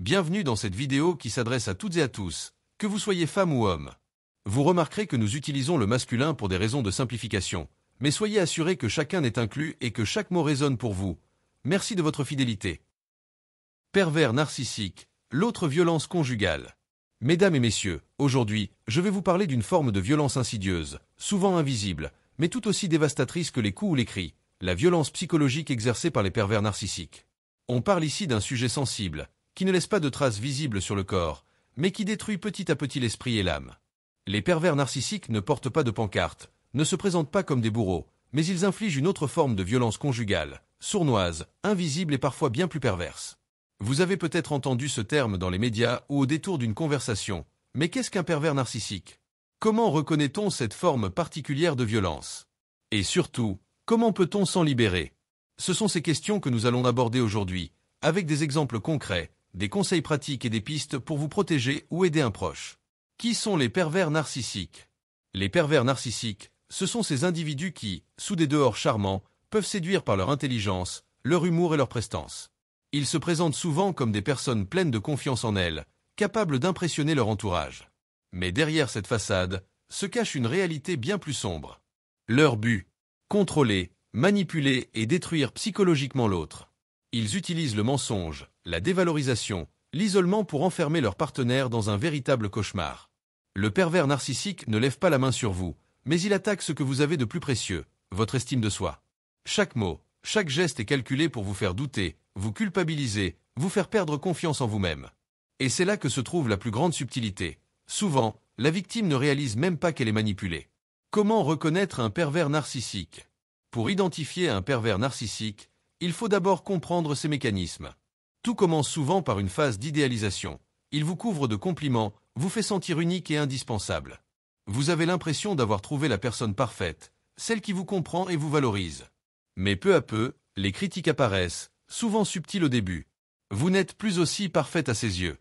Bienvenue dans cette vidéo qui s'adresse à toutes et à tous, que vous soyez femme ou homme. Vous remarquerez que nous utilisons le masculin pour des raisons de simplification, mais soyez assurés que chacun est inclus et que chaque mot résonne pour vous. Merci de votre fidélité. Pervers narcissique, l'autre violence conjugale. Mesdames et messieurs, aujourd'hui, je vais vous parler d'une forme de violence insidieuse, souvent invisible, mais tout aussi dévastatrice que les coups ou les cris, la violence psychologique exercée par les pervers narcissiques. On parle ici d'un sujet sensible, qui ne laisse pas de traces visibles sur le corps, mais qui détruit petit à petit l'esprit et l'âme. Les pervers narcissiques ne portent pas de pancarte, ne se présentent pas comme des bourreaux, mais ils infligent une autre forme de violence conjugale, sournoise, invisible et parfois bien plus perverse. Vous avez peut-être entendu ce terme dans les médias ou au détour d'une conversation, mais qu'est-ce qu'un pervers narcissique? Comment reconnaît-on cette forme particulière de violence? Et surtout, comment peut-on s'en libérer? Ce sont ces questions que nous allons aborder aujourd'hui, avec des exemples concrets, des conseils pratiques et des pistes pour vous protéger ou aider un proche. Qui sont les pervers narcissiques? Les pervers narcissiques, ce sont ces individus qui, sous des dehors charmants, peuvent séduire par leur intelligence, leur humour et leur prestance. Ils se présentent souvent comme des personnes pleines de confiance en elles, capables d'impressionner leur entourage. Mais derrière cette façade, se cache une réalité bien plus sombre. Leur but: contrôler, manipuler et détruire psychologiquement l'autre. Ils utilisent le mensonge, la dévalorisation, l'isolement pour enfermer leur partenaire dans un véritable cauchemar. Le pervers narcissique ne lève pas la main sur vous, mais il attaque ce que vous avez de plus précieux, votre estime de soi. Chaque mot, chaque geste est calculé pour vous faire douter, vous culpabiliser, vous faire perdre confiance en vous-même. Et c'est là que se trouve la plus grande subtilité. Souvent, la victime ne réalise même pas qu'elle est manipulée. Comment reconnaître un pervers narcissique? Pour identifier un pervers narcissique, il faut d'abord comprendre ses mécanismes. Tout commence souvent par une phase d'idéalisation. Il vous couvre de compliments, vous fait sentir unique et indispensable. Vous avez l'impression d'avoir trouvé la personne parfaite, celle qui vous comprend et vous valorise. Mais peu à peu, les critiques apparaissent, souvent subtiles au début. Vous n'êtes plus aussi parfaite à ses yeux.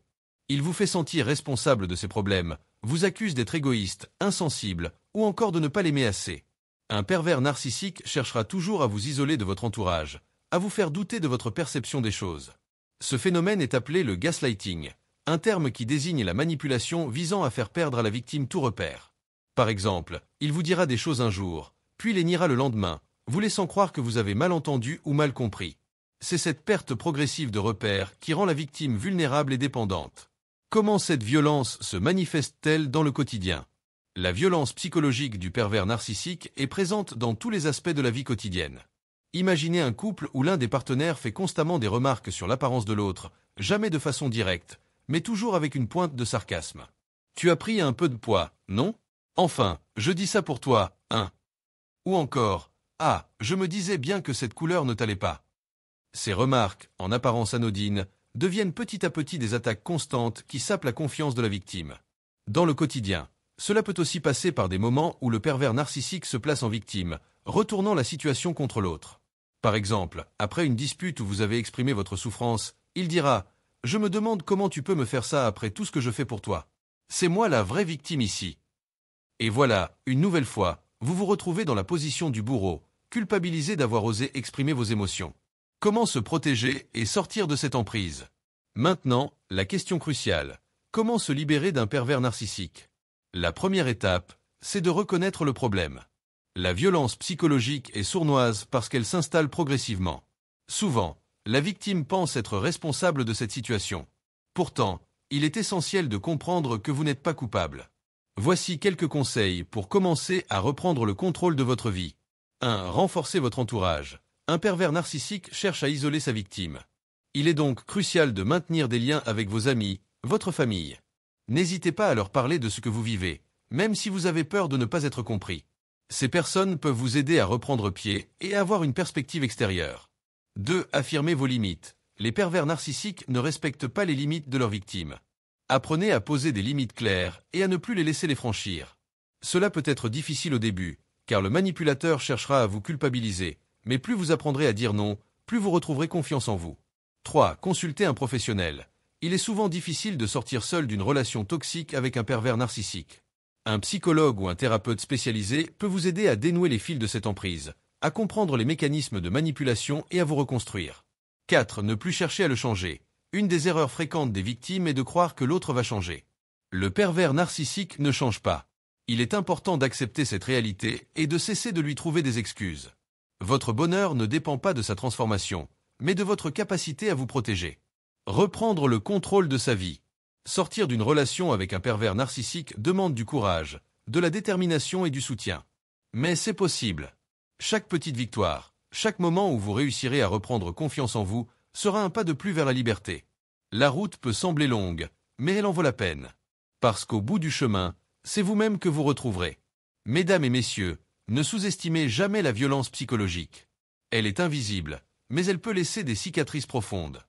Il vous fait sentir responsable de ses problèmes, vous accuse d'être égoïste, insensible, ou encore de ne pas l'aimer assez. Un pervers narcissique cherchera toujours à vous isoler de votre entourage, à vous faire douter de votre perception des choses. Ce phénomène est appelé le gaslighting, un terme qui désigne la manipulation visant à faire perdre à la victime tout repère. Par exemple, il vous dira des choses un jour, puis les niera le lendemain, vous laissant croire que vous avez mal entendu ou mal compris. C'est cette perte progressive de repères qui rend la victime vulnérable et dépendante. Comment cette violence se manifeste-t-elle dans le quotidien? La violence psychologique du pervers narcissique est présente dans tous les aspects de la vie quotidienne. Imaginez un couple où l'un des partenaires fait constamment des remarques sur l'apparence de l'autre, jamais de façon directe, mais toujours avec une pointe de sarcasme. Tu as pris un peu de poids, non? Enfin, je dis ça pour toi, hein? Ou encore, ah, je me disais bien que cette couleur ne t'allait pas. Ces remarques, en apparence anodines, deviennent petit à petit des attaques constantes qui sapent la confiance de la victime. Dans le quotidien, cela peut aussi passer par des moments où le pervers narcissique se place en victime, retournant la situation contre l'autre. Par exemple, après une dispute où vous avez exprimé votre souffrance, il dira « Je me demande comment tu peux me faire ça après tout ce que je fais pour toi. C'est moi la vraie victime ici. » Et voilà, une nouvelle fois, vous vous retrouvez dans la position du bourreau, culpabilisé d'avoir osé exprimer vos émotions. Comment se protéger et sortir de cette emprise? Maintenant, la question cruciale. Comment se libérer d'un pervers narcissique? La première étape, c'est de reconnaître le problème. La violence psychologique est sournoise parce qu'elle s'installe progressivement. Souvent, la victime pense être responsable de cette situation. Pourtant, il est essentiel de comprendre que vous n'êtes pas coupable. Voici quelques conseils pour commencer à reprendre le contrôle de votre vie. 1. Renforcez votre entourage. Un pervers narcissique cherche à isoler sa victime. Il est donc crucial de maintenir des liens avec vos amis, votre famille. N'hésitez pas à leur parler de ce que vous vivez, même si vous avez peur de ne pas être compris. Ces personnes peuvent vous aider à reprendre pied et à avoir une perspective extérieure. 2. Affirmez vos limites. Les pervers narcissiques ne respectent pas les limites de leurs victimes. Apprenez à poser des limites claires et à ne plus les laisser les franchir. Cela peut être difficile au début, car le manipulateur cherchera à vous culpabiliser, mais plus vous apprendrez à dire non, plus vous retrouverez confiance en vous. 3. Consultez un professionnel. Il est souvent difficile de sortir seul d'une relation toxique avec un pervers narcissique. Un psychologue ou un thérapeute spécialisé peut vous aider à dénouer les fils de cette emprise, à comprendre les mécanismes de manipulation et à vous reconstruire. 4. Ne plus chercher à le changer. Une des erreurs fréquentes des victimes est de croire que l'autre va changer. Le pervers narcissique ne change pas. Il est important d'accepter cette réalité et de cesser de lui trouver des excuses. Votre bonheur ne dépend pas de sa transformation, mais de votre capacité à vous protéger. Reprendre le contrôle de sa vie. Sortir d'une relation avec un pervers narcissique demande du courage, de la détermination et du soutien. Mais c'est possible. Chaque petite victoire, chaque moment où vous réussirez à reprendre confiance en vous, sera un pas de plus vers la liberté. La route peut sembler longue, mais elle en vaut la peine. Parce qu'au bout du chemin, c'est vous-même que vous retrouverez. Mesdames et messieurs, ne sous-estimez jamais la violence psychologique. Elle est invisible, mais elle peut laisser des cicatrices profondes.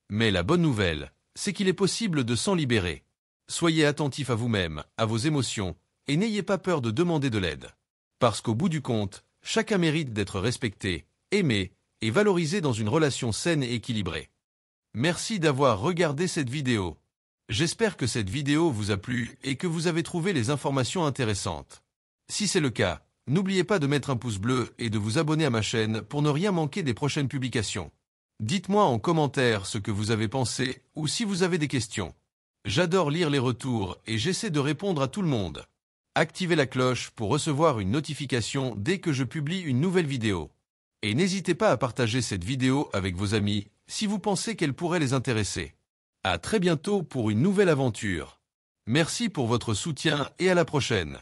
Mais la bonne nouvelle, c'est qu'il est possible de s'en libérer. Soyez attentif à vous-même, à vos émotions, et n'ayez pas peur de demander de l'aide. Parce qu'au bout du compte, chacun mérite d'être respecté, aimé et valorisé dans une relation saine et équilibrée. Merci d'avoir regardé cette vidéo. J'espère que cette vidéo vous a plu et que vous avez trouvé les informations intéressantes. Si c'est le cas, n'oubliez pas de mettre un pouce bleu et de vous abonner à ma chaîne pour ne rien manquer des prochaines publications. Dites-moi en commentaire ce que vous avez pensé ou si vous avez des questions. J'adore lire les retours et j'essaie de répondre à tout le monde. Activez la cloche pour recevoir une notification dès que je publie une nouvelle vidéo. Et n'hésitez pas à partager cette vidéo avec vos amis si vous pensez qu'elle pourrait les intéresser. À très bientôt pour une nouvelle aventure. Merci pour votre soutien et à la prochaine.